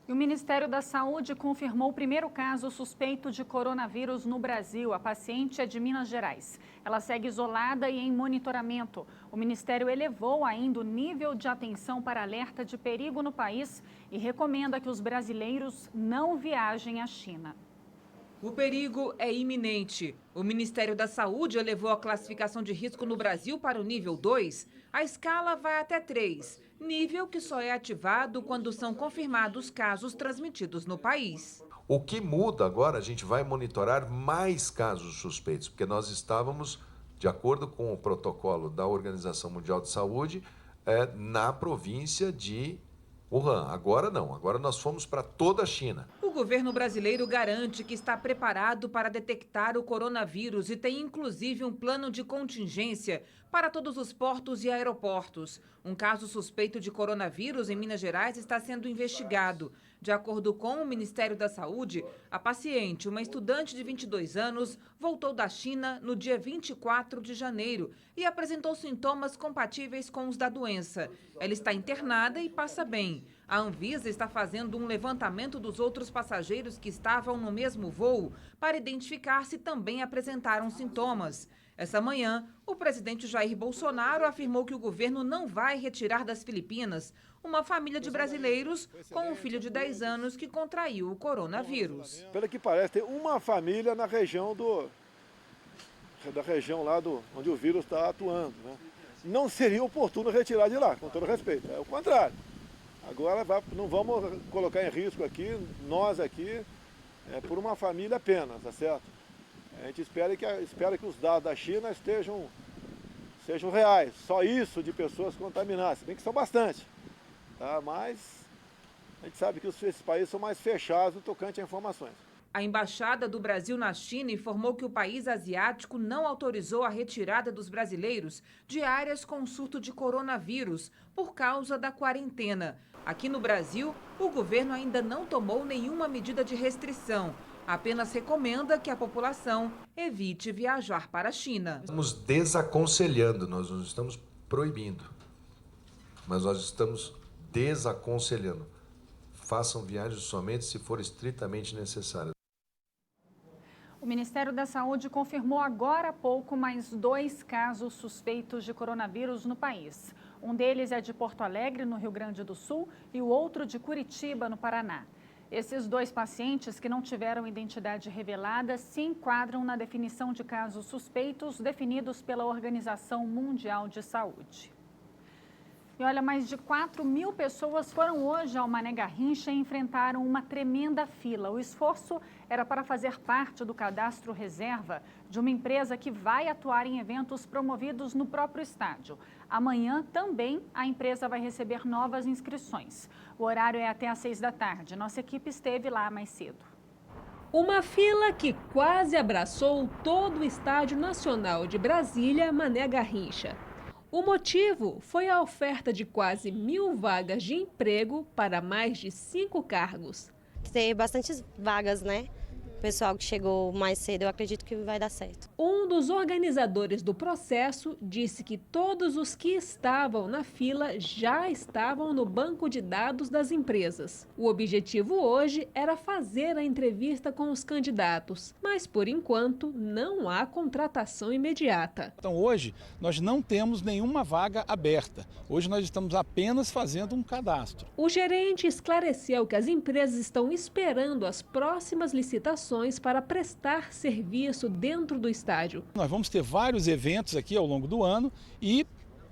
E o Ministério da Saúde confirmou o primeiro caso suspeito de coronavírus no Brasil. A paciente é de Minas Gerais. Ela segue isolada e em monitoramento. O Ministério elevou ainda o nível de atenção para alerta de perigo no país e recomenda que os brasileiros não viajem à China. O perigo é iminente. O Ministério da Saúde elevou a classificação de risco no Brasil para o nível 2. A escala vai até 3, nível que só é ativado quando são confirmados casos transmitidos no país. O que muda agora, a gente vai monitorar mais casos suspeitos, porque nós estávamos, de acordo com o protocolo da Organização Mundial de Saúde, na província de Wuhan. Agora não, agora nós fomos para toda a China. O governo brasileiro garante que está preparado para detectar o coronavírus e tem inclusive um plano de contingência para todos os portos e aeroportos. Um caso suspeito de coronavírus em Minas Gerais está sendo investigado. De acordo com o Ministério da Saúde, a paciente, uma estudante de 22 anos, voltou da China no dia 24 de janeiro e apresentou sintomas compatíveis com os da doença. Ela está internada e passa bem. A Anvisa está fazendo um levantamento dos outros passageiros que estavam no mesmo voo para identificar se também apresentaram sintomas. Essa manhã, o presidente Jair Bolsonaro afirmou que o governo não vai retirar das Filipinas uma família de brasileiros com um filho de 10 anos que contraiu o coronavírus. Pelo que parece, tem uma família na região lá onde o vírus está atuando, né? Não seria oportuno retirar de lá, com todo respeito. É o contrário. Agora não vamos colocar em risco aqui, nós aqui, por uma família apenas, tá certo? A gente espera que os dados da China sejam reais. Só isso de pessoas contaminadas, se bem que são bastante. Tá? Mas a gente sabe que esses países são mais fechados no tocante a informações. A Embaixada do Brasil na China informou que o país asiático não autorizou a retirada dos brasileiros de áreas com surto de coronavírus por causa da quarentena. Aqui no Brasil, o governo ainda não tomou nenhuma medida de restrição. Apenas recomenda que a população evite viajar para a China. Estamos desaconselhando, nós não estamos proibindo, mas nós estamos desaconselhando. Façam viagens somente se for estritamente necessário. O Ministério da Saúde confirmou agora há pouco mais 2 casos suspeitos de coronavírus no país. Um deles é de Porto Alegre, no Rio Grande do Sul, e o outro de Curitiba, no Paraná. Esses 2 pacientes que não tiveram identidade revelada se enquadram na definição de casos suspeitos definidos pela Organização Mundial de Saúde. E olha, mais de 4.000 pessoas foram hoje ao Mané Garrincha e enfrentaram uma tremenda fila. O esforço era para fazer parte do cadastro reserva de uma empresa que vai atuar em eventos promovidos no próprio estádio. Amanhã também a empresa vai receber novas inscrições. O horário é até às 6 da tarde. Nossa equipe esteve lá mais cedo. Uma fila que quase abraçou todo o Estádio Nacional de Brasília, Mané Garrincha. O motivo foi a oferta de quase 1.000 vagas de emprego para mais de 5 cargos. Tem bastantes vagas, né? O pessoal que chegou mais cedo, eu acredito que vai dar certo. Um dos organizadores do processo disse que todos os que estavam na fila já estavam no banco de dados das empresas. O objetivo hoje era fazer a entrevista com os candidatos, mas por enquanto não há contratação imediata. Então hoje nós não temos nenhuma vaga aberta. Hoje nós estamos apenas fazendo um cadastro. O gerente esclareceu que as empresas estão esperando as próximas licitações para prestar serviço dentro do estádio. Nós vamos ter vários eventos aqui ao longo do ano e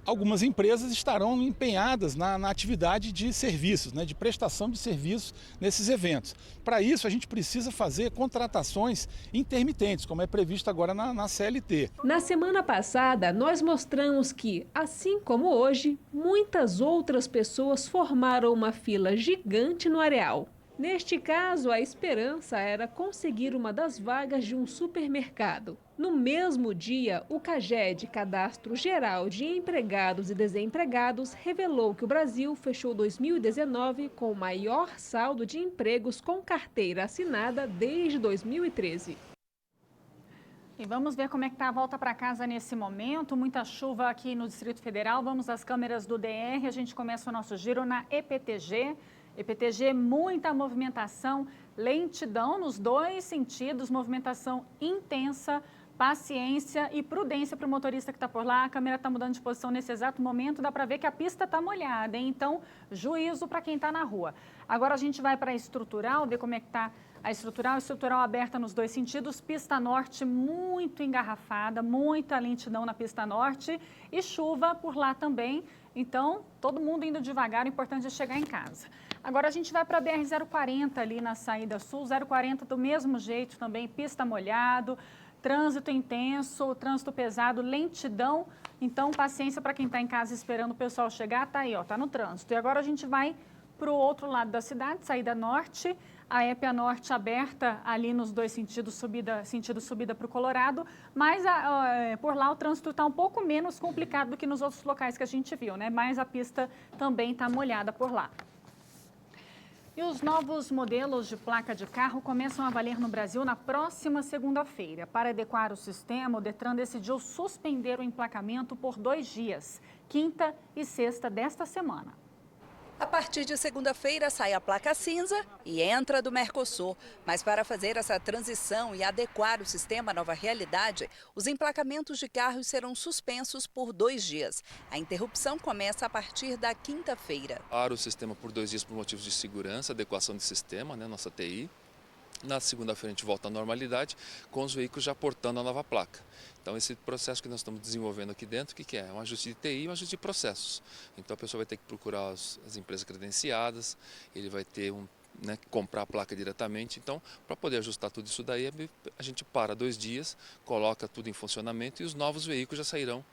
algumas empresas estarão empenhadas na atividade de serviços, né, de prestação de serviços nesses eventos. Para isso, a gente precisa fazer contratações intermitentes, como é previsto agora na CLT. Na semana passada, nós mostramos que, assim como hoje, muitas outras pessoas formaram uma fila gigante no areal. Neste caso, a esperança era conseguir uma das vagas de um supermercado. No mesmo dia, o CAGED, Cadastro Geral de Empregados e Desempregados, revelou que o Brasil fechou 2019 com o maior saldo de empregos com carteira assinada desde 2013. E vamos ver como é que está a volta para casa nesse momento. Muita chuva aqui no Distrito Federal. Vamos às câmeras do DR. A gente começa o nosso giro na EPTG. EPTG, muita movimentação, lentidão nos dois sentidos, movimentação intensa, paciência e prudência para o motorista que está por lá. A câmera está mudando de posição nesse exato momento, dá para ver que a pista está molhada, hein? Então, juízo para quem está na rua. Agora a gente vai para a estrutural, ver como é que está a estrutural aberta nos dois sentidos, pista norte muito engarrafada, muita lentidão na pista norte e chuva por lá também. Então, todo mundo indo devagar, o importante é chegar em casa. Agora a gente vai para a BR-040 ali na saída sul, 040 do mesmo jeito também, pista molhado, trânsito intenso, trânsito pesado, lentidão. Então, paciência para quem está em casa esperando o pessoal chegar, tá aí, ó, tá no trânsito. E agora a gente vai para o outro lado da cidade, saída norte, a EPA Norte aberta ali nos dois sentidos, sentido subida para o Colorado, mas por lá o trânsito está um pouco menos complicado do que nos outros locais que a gente viu, né? Mas a pista também está molhada por lá. E os novos modelos de placa de carro começam a valer no Brasil na próxima segunda-feira. Para adequar o sistema, o Detran decidiu suspender o emplacamento por 2 dias, quinta e sexta desta semana. A partir de segunda-feira sai a placa cinza e entra do Mercosul. Mas para fazer essa transição e adequar o sistema à nova realidade, os emplacamentos de carros serão suspensos por 2 dias. A interrupção começa a partir da quinta-feira. Para o sistema por 2 dias por motivos de segurança, adequação de sistema, nossa TI. Na segunda-feira a gente volta à normalidade com os veículos já portando a nova placa. Então esse processo que nós estamos desenvolvendo aqui dentro, o que é? Um ajuste de TI e um ajuste de processos. Então a pessoa vai ter que procurar as empresas credenciadas, ele vai ter comprar a placa diretamente. Então, para poder ajustar tudo isso daí, a gente para 2 dias, coloca tudo em funcionamento e os novos veículos já sairão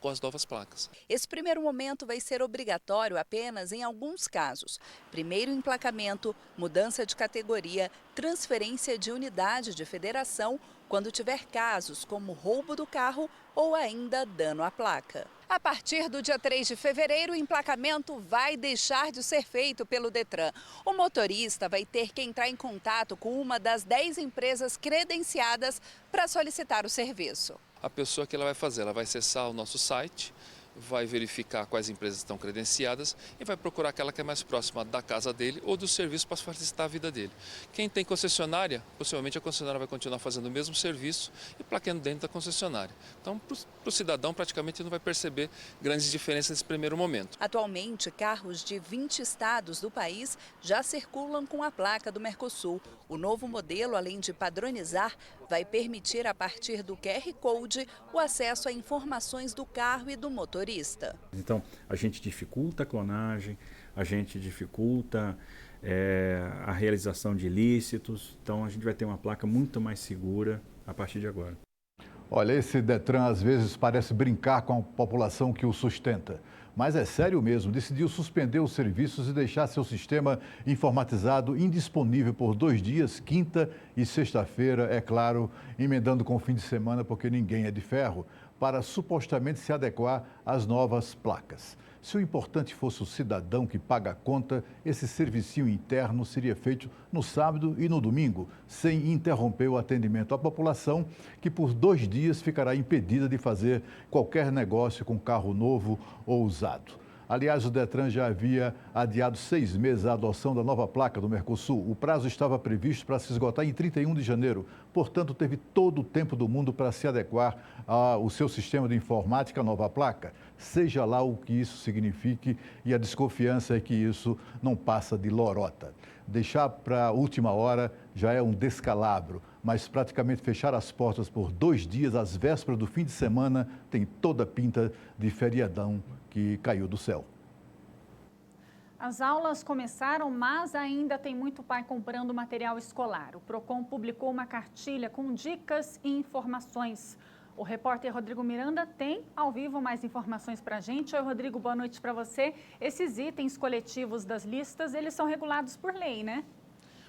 com as novas placas. Esse primeiro momento vai ser obrigatório apenas em alguns casos. Primeiro emplacamento, mudança de categoria, transferência de unidade de federação, quando tiver casos como roubo do carro ou ainda dano à placa. A partir do dia 3 de fevereiro, o emplacamento vai deixar de ser feito pelo Detran. O motorista vai ter que entrar em contato com uma das 10 empresas credenciadas para solicitar o serviço. A pessoa que ela vai fazer, ela vai acessar o nosso site, vai verificar quais empresas estão credenciadas e vai procurar aquela que é mais próxima da casa dele ou do serviço para facilitar a vida dele. Quem tem concessionária, possivelmente a concessionária vai continuar fazendo o mesmo serviço e plaqueando dentro da concessionária. Então, para o cidadão, praticamente não vai perceber grandes diferenças nesse primeiro momento. Atualmente, carros de 20 estados do país já circulam com a placa do Mercosul. O novo modelo, além de padronizar, vai permitir, a partir do QR Code, o acesso a informações do carro e do motorista. Então, a gente dificulta a clonagem, a gente dificulta a realização de ilícitos. Então, a gente vai ter uma placa muito mais segura a partir de agora. Olha, esse Detran às vezes parece brincar com a população que o sustenta. Mas é sério mesmo, decidiu suspender os serviços e deixar seu sistema informatizado indisponível por 2 dias, quinta e sexta-feira, é claro, emendando com o fim de semana, porque ninguém é de ferro, para supostamente se adequar às novas placas. Se o importante fosse o cidadão que paga a conta, esse servicinho interno seria feito no sábado e no domingo, sem interromper o atendimento à população, que por 2 dias ficará impedida de fazer qualquer negócio com carro novo ou usado. Aliás, o Detran já havia adiado 6 meses a adoção da nova placa do Mercosul. O prazo estava previsto para se esgotar em 31 de janeiro. Portanto, teve todo o tempo do mundo para se adequar ao seu sistema de informática à nova placa. Seja lá o que isso signifique, e a desconfiança é que isso não passa de lorota. Deixar para a última hora já é um descalabro, mas praticamente fechar as portas por 2 dias, às vésperas do fim de semana, tem toda a pinta de feriadão que caiu do céu. As aulas começaram, mas ainda tem muito pai comprando material escolar. O Procon publicou uma cartilha com dicas e informações. O repórter Rodrigo Miranda tem ao vivo mais informações para a gente. Oi, Rodrigo, boa noite para você. Esses itens coletivos das listas, eles são regulados por lei, né?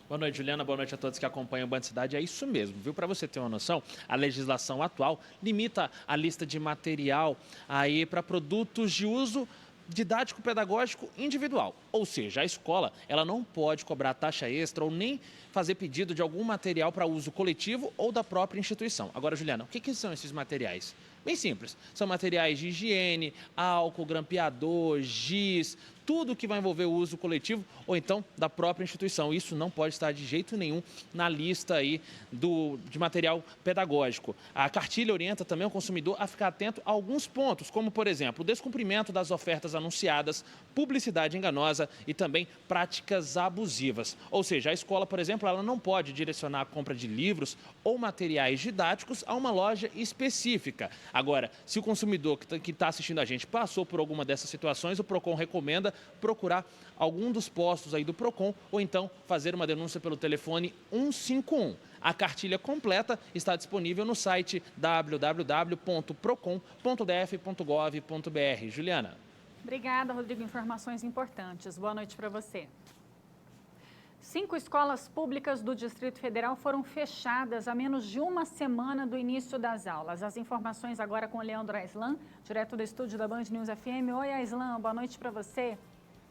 Boa noite, Juliana. Boa noite a todos que acompanham o Band Cidade. É isso mesmo, viu? Para você ter uma noção, a legislação atual limita a lista de material aí para produtos de uso didático-pedagógico individual. Ou seja, a escola ela não pode cobrar taxa extra ou nem fazer pedido de algum material para uso coletivo ou da própria instituição. Agora, Juliana, o que são esses materiais? bem simples. São materiais de higiene, álcool, grampeador, giz, tudo que vai envolver o uso coletivo ou então da própria instituição. Isso não pode estar de jeito nenhum na lista aí de material pedagógico. A cartilha orienta também o consumidor a ficar atento a alguns pontos, como, por exemplo, o descumprimento das ofertas anunciadas, publicidade enganosa e também práticas abusivas. Ou seja, a escola, por exemplo, ela não pode direcionar a compra de livros ou materiais didáticos a uma loja específica. Agora, se o consumidor que está assistindo a gente passou por alguma dessas situações, o PROCON recomenda procurar algum dos postos aí do PROCON ou então fazer uma denúncia pelo telefone 151. A cartilha completa está disponível no site www.procon.df.gov.br. Juliana. Obrigada, Rodrigo. Informações importantes. Boa noite para você. 5 escolas públicas do Distrito Federal foram fechadas há menos de uma semana do início das aulas. As informações agora com o Leandro Aislan, direto do estúdio da Band News FM. Oi, Aislan, boa noite para você.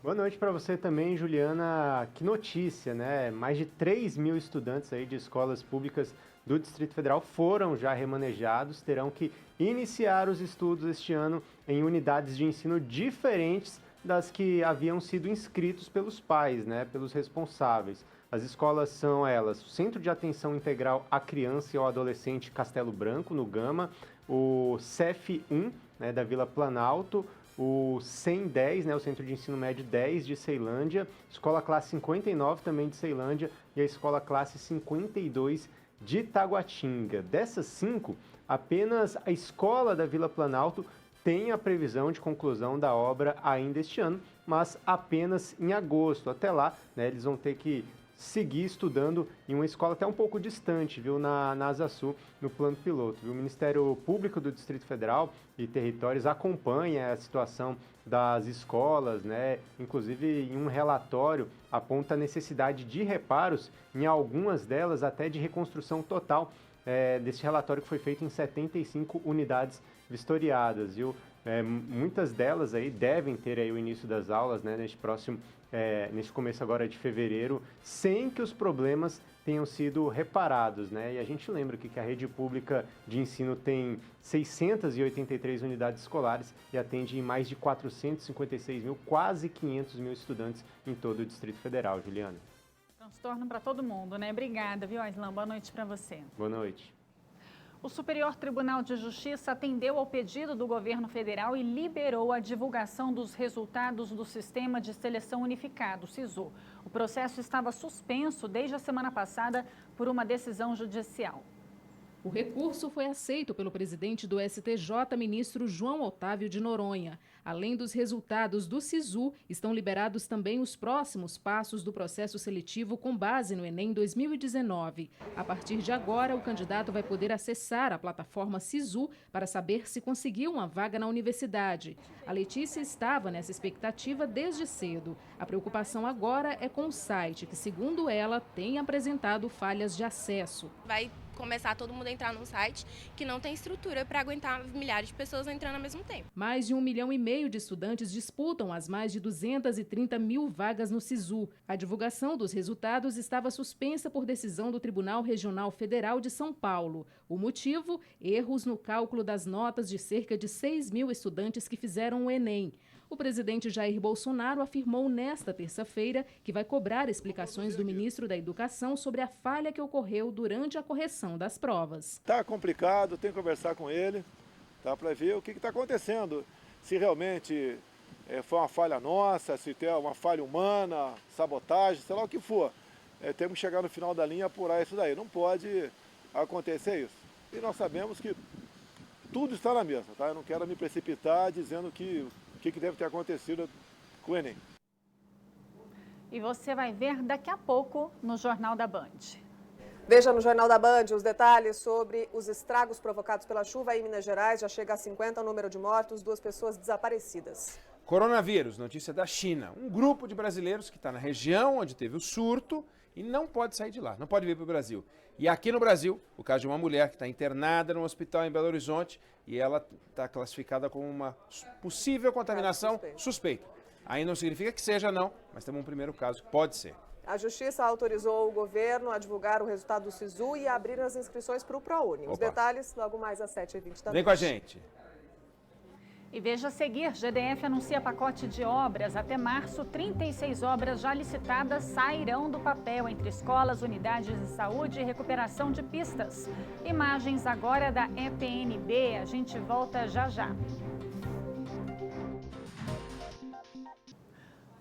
Boa noite para você também, Juliana. Que notícia, né? Mais de 3 mil estudantes aí de escolas públicas do Distrito Federal foram já remanejados, terão que iniciar os estudos este ano em unidades de ensino diferentes das que haviam sido inscritos pelos pais, né, pelos responsáveis. As escolas são elas: o Centro de Atenção Integral à Criança e ao Adolescente Castelo Branco, no Gama, o CEF 1, né, da Vila Planalto, o CEM 10, né, o Centro de Ensino Médio 10 de Ceilândia, Escola Classe 59 também de Ceilândia e a Escola Classe 52 de Taguatinga. Dessas 5, apenas a Escola da Vila Planalto tem a previsão de conclusão da obra ainda este ano, mas apenas em agosto. Até lá, né, eles vão ter que seguir estudando em uma escola até um pouco distante, viu, na Asa Sul, no plano piloto. Viu? O Ministério Público do Distrito Federal e Territórios acompanha a situação das escolas, né? Inclusive, em um relatório, aponta a necessidade de reparos, em algumas delas até de reconstrução total, desse relatório que foi feito em 75 unidades vistoriadas, viu? Muitas delas aí devem ter aí o início das aulas, né, nesse começo agora de fevereiro, sem que os problemas tenham sido reparados, né? E a gente lembra que a rede pública de ensino tem 683 unidades escolares e atende mais de 456 mil, quase 500 mil estudantes em todo o Distrito Federal, Juliana. Transtorno para todo mundo, né? Obrigada, viu, Aislan? Boa noite para você. Boa noite. O Superior Tribunal de Justiça atendeu ao pedido do governo federal e liberou a divulgação dos resultados do Sistema de Seleção Unificado, SISU. O processo estava suspenso desde a semana passada por uma decisão judicial. O recurso foi aceito pelo presidente do STJ, ministro João Otávio de Noronha. Além dos resultados do SISU, estão liberados também os próximos passos do processo seletivo com base no Enem 2019. A partir de agora, o candidato vai poder acessar a plataforma SISU para saber se conseguiu uma vaga na universidade. A Letícia estava nessa expectativa desde cedo. A preocupação agora é com o site, que, segundo ela, tem apresentado falhas de acesso. Vai começar todo mundo a entrar num site que não tem estrutura para aguentar milhares de pessoas entrando ao mesmo tempo. Mais de 1,5 milhão de estudantes disputam as mais de 230 mil vagas no SISU. A divulgação dos resultados estava suspensa por decisão do Tribunal Regional Federal de São Paulo. O motivo? Erros no cálculo das notas de cerca de 6 mil estudantes que fizeram o Enem. O presidente Jair Bolsonaro afirmou nesta terça-feira que vai cobrar explicações do ministro da Educação sobre a falha que ocorreu durante a correção das provas. Está complicado, tem que conversar com ele, tá, para ver o que está acontecendo. Se realmente foi uma falha nossa, se tem uma falha humana, sabotagem, sei lá o que for. Temos que chegar no final da linha e apurar isso daí. Não pode acontecer isso. E nós sabemos que tudo está na mesa, tá? Eu não quero me precipitar dizendo que deve ter acontecido com o Enem. E você vai ver daqui a pouco no Jornal da Band. Veja no Jornal da Band os detalhes sobre os estragos provocados pela chuva aí em Minas Gerais. Já chega a 50 o número de mortos, 2 pessoas desaparecidas. Coronavírus, notícia da China. Um grupo de brasileiros que está na região onde teve o surto e não pode sair de lá, não pode vir para o Brasil. E aqui no Brasil, o caso de uma mulher que está internada no hospital em Belo Horizonte e ela está classificada como uma possível contaminação suspeita. Aí não significa que seja não, mas temos um primeiro caso que pode ser. A Justiça autorizou o governo a divulgar o resultado do SISU e a abrir as inscrições para o ProUni. Os detalhes logo mais às 7h20 da noite. Vem com a gente. E veja a seguir, GDF anuncia pacote de obras. Até março, 36 obras já licitadas sairão do papel entre escolas, unidades de saúde e recuperação de pistas. Imagens agora da EPNB. A gente volta já já.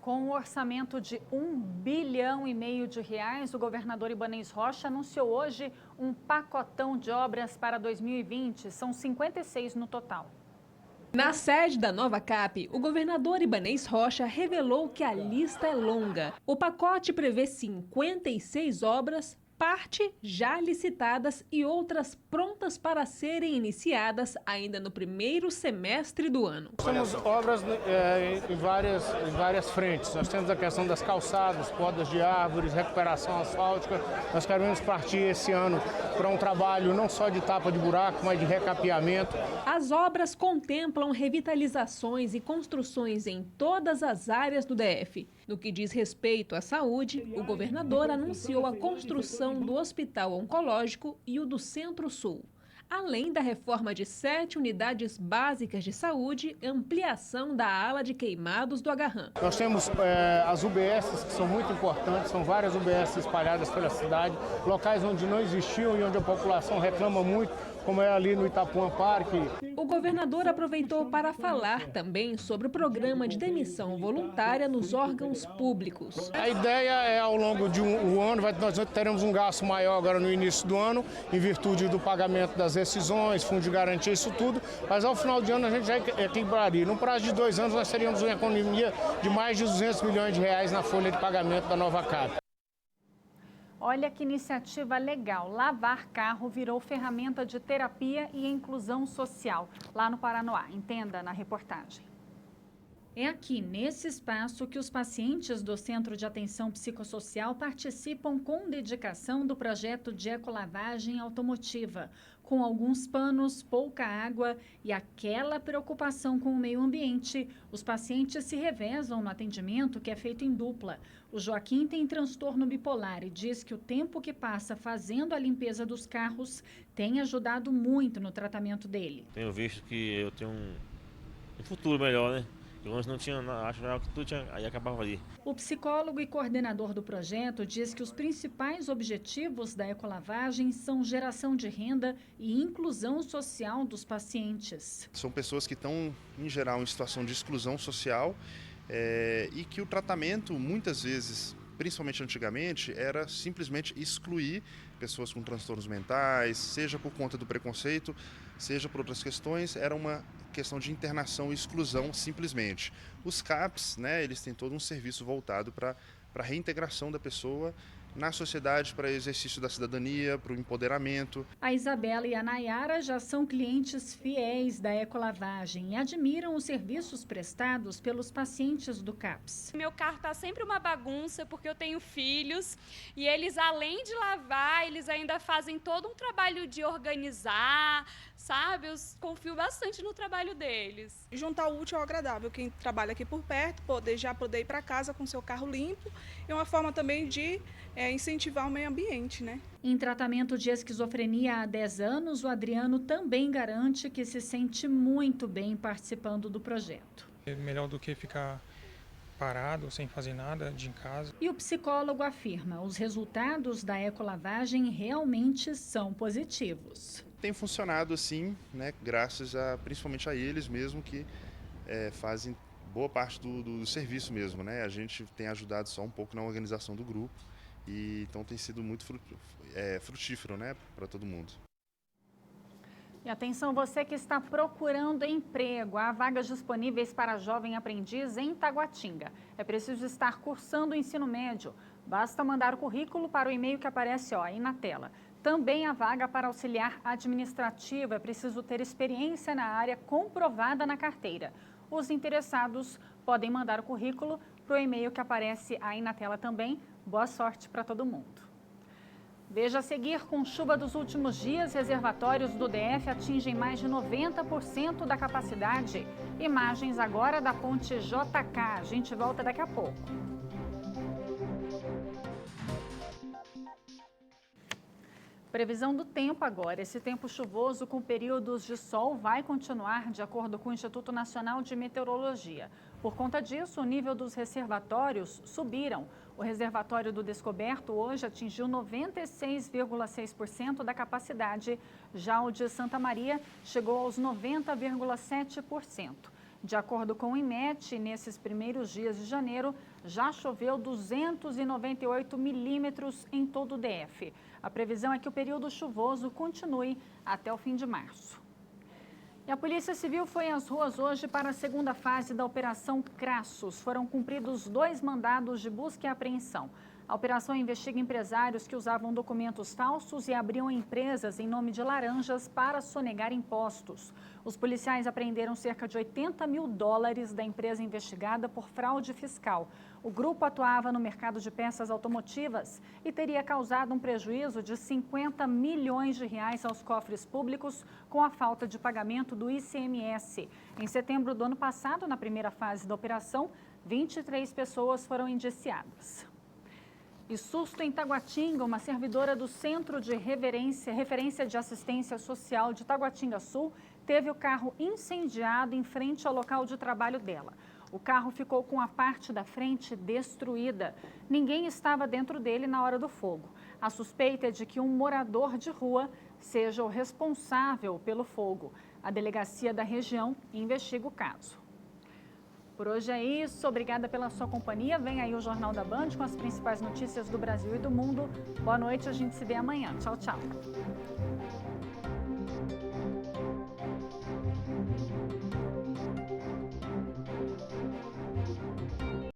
Com um orçamento de R$1,5 bilhão de reais, o governador Ibanez Rocha anunciou hoje um pacotão de obras para 2020. São 56 no total. Na sede da nova CAP, o governador Ibanez Rocha revelou que a lista é longa. O pacote prevê 56 obras, parte já licitadas e outras prontas para serem iniciadas ainda no primeiro semestre do ano. Temos obras em várias frentes. Nós temos a questão das calçadas, podas de árvores, recuperação asfáltica. Nós queremos partir esse ano para um trabalho não só de tapa de buraco, mas de recapeamento. As obras contemplam revitalizações e construções em todas as áreas do DF. No que diz respeito à saúde, o governador anunciou a construção do Hospital Oncológico e o do Centro-Sul, além da reforma de 7 unidades básicas de saúde e ampliação da ala de queimados do Agarram. Nós temos as UBSs, que são muito importantes, são várias UBSs espalhadas pela cidade, locais onde não existiam e onde a população reclama muito, como é ali no Itapuã Parque. O governador aproveitou para falar também sobre o programa de demissão voluntária nos órgãos públicos. A ideia é, ao longo de um ano, nós teremos um gasto maior agora no início do ano, em virtude do pagamento das rescisões, fundo de garantia, isso tudo, mas ao final de ano a gente já equilibraria. No prazo de 2 anos nós teríamos uma economia de mais de R$200 milhões na folha de pagamento da nova CAP. Olha que iniciativa legal. Lavar carro virou ferramenta de terapia e inclusão social lá no Paranoá. Entenda na reportagem. É aqui, nesse espaço, que os pacientes do Centro de Atenção Psicossocial participam com dedicação do projeto de ecolavagem automotiva. Com alguns panos, pouca água e aquela preocupação com o meio ambiente, os pacientes se revezam no atendimento, que é feito em dupla. O Joaquim tem transtorno bipolar e diz que o tempo que passa fazendo a limpeza dos carros tem ajudado muito no tratamento dele. Tenho visto que eu tenho um futuro melhor, né? Eu antes não tinha, acho que tudo tinha, aí acabava ali. O psicólogo e coordenador do projeto diz que os principais objetivos da ecolavagem são geração de renda e inclusão social dos pacientes. São pessoas que estão, em geral, em situação de exclusão social e que o tratamento, muitas vezes, principalmente antigamente, era simplesmente excluir pessoas com transtornos mentais, seja por conta do preconceito, seja por outras questões, era uma questão de internação e exclusão simplesmente. Os CAPs, eles têm todo um serviço voltado para a reintegração da pessoa na sociedade, para exercício da cidadania, para o empoderamento. A Isabela e a Nayara já são clientes fiéis da ecolavagem e admiram os serviços prestados pelos pacientes do CAPS. Meu carro está sempre uma bagunça porque eu tenho filhos e eles, além de lavar, eles ainda fazem todo um trabalho de organizar, sabe? Eu confio bastante no trabalho deles. Juntar o útil ao agradável. Quem trabalha aqui por perto, poder ir para casa com seu carro limpo, é uma forma também de incentivar o meio ambiente, né? Em tratamento de esquizofrenia há 10 anos, o Adriano também garante que se sente muito bem participando do projeto. É melhor do que ficar parado, sem fazer nada de em casa. E o psicólogo afirma, os resultados da ecolavagem realmente são positivos. Tem funcionado sim, graças principalmente a eles mesmo que fazem boa parte do serviço mesmo, A gente tem ajudado só um pouco na organização do grupo e então tem sido muito frutífero, para todo mundo. E atenção, você que está procurando emprego, há vagas disponíveis para jovem aprendiz em Taguatinga. É preciso estar cursando o ensino médio. Basta mandar o currículo para o e-mail que aparece aí na tela. Também há vaga para auxiliar administrativo. É preciso ter experiência na área comprovada na carteira. Os interessados podem mandar o currículo para o e-mail que aparece aí na tela também. Boa sorte para todo mundo. Veja a seguir, com chuva dos últimos dias, reservatórios do DF atingem mais de 90% da capacidade. Imagens agora da ponte JK. A gente volta daqui a pouco. Previsão do tempo agora. Esse tempo chuvoso com períodos de sol vai continuar, de acordo com o Instituto Nacional de Meteorologia. Por conta disso, o nível dos reservatórios subiram. O reservatório do Descoberto hoje atingiu 96,6% da capacidade. Já o de Santa Maria chegou aos 90,7%. De acordo com o IMET, nesses primeiros dias de janeiro, já choveu 298 milímetros em todo o DF. A previsão é que o período chuvoso continue até o fim de março. E a Polícia Civil foi às ruas hoje para a segunda fase da Operação Crassus. Foram cumpridos 2 mandados de busca e apreensão. A operação investiga empresários que usavam documentos falsos e abriam empresas em nome de laranjas para sonegar impostos. Os policiais apreenderam cerca de $80 mil da empresa investigada por fraude fiscal. O grupo atuava no mercado de peças automotivas e teria causado um prejuízo de R$50 milhões aos cofres públicos com a falta de pagamento do ICMS. Em setembro do ano passado, na primeira fase da operação, 23 pessoas foram indiciadas. E susto em Taguatinga, uma servidora do Centro de Referência de Assistência Social de Taguatinga Sul teve o carro incendiado em frente ao local de trabalho dela. O carro ficou com a parte da frente destruída. Ninguém estava dentro dele na hora do fogo. A suspeita é de que um morador de rua seja o responsável pelo fogo. A delegacia da região investiga o caso. Por hoje é isso, obrigada pela sua companhia. Vem aí o Jornal da Band com as principais notícias do Brasil e do mundo. Boa noite, a gente se vê amanhã. Tchau, tchau.